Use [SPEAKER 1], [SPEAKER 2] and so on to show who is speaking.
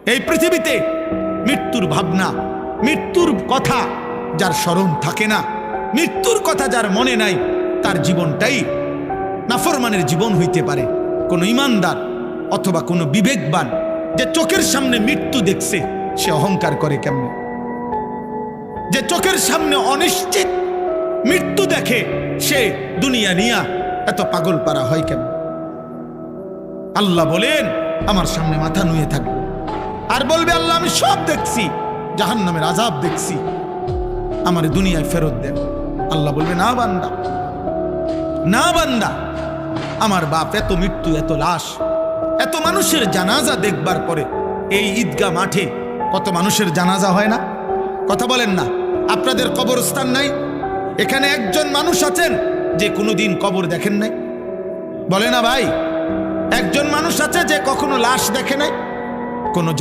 [SPEAKER 1] এই পৃথিবীতে মৃত্যুর ভাবনা, মৃত্যুর কথা যার স্মরণ থাকে না, মৃত্যুর কথা যার মনে নাই, তার জীবনটাই নাফরমানের জীবন হইতে পারে। কোনো ইমানদার অথবা কোনো বিবেকবান যে চোখের সামনে মৃত্যু দেখছে, সে অহংকার করে কেমনে? যে চোখের সামনে অনিশ্চিত মৃত্যু দেখে, সে দুনিয়া নিয়া এত পাগল পারা হয় কেন? আল্লাহ বলেন, আমার সামনে মাথা নুয়ে থাকবে আর বলবে, আল্লাহ আমি সব দেখছি, জাহান্নামের আযাব দেখছি, আমার দুনিয়ায় ফেরত দেন। আল্লাহ বলবে, না বান্দা, না বান্দা, আমার বাপ এত মৃত্যু, এত লাশ, এত মানুষের জানাজা দেখবার পরে এই ঈদগাহ মাঠে কত মানুষের জানাজা হয় না? কথা বলেন না? আপনাদের কবরস্থান নাই? এখানে একজন মানুষ আছেন যে কোনোদিন কবর দেখেন নাই? বলে না ভাই, একজন মানুষ আছে যে কখনো লাশ দেখে নাই? কোনো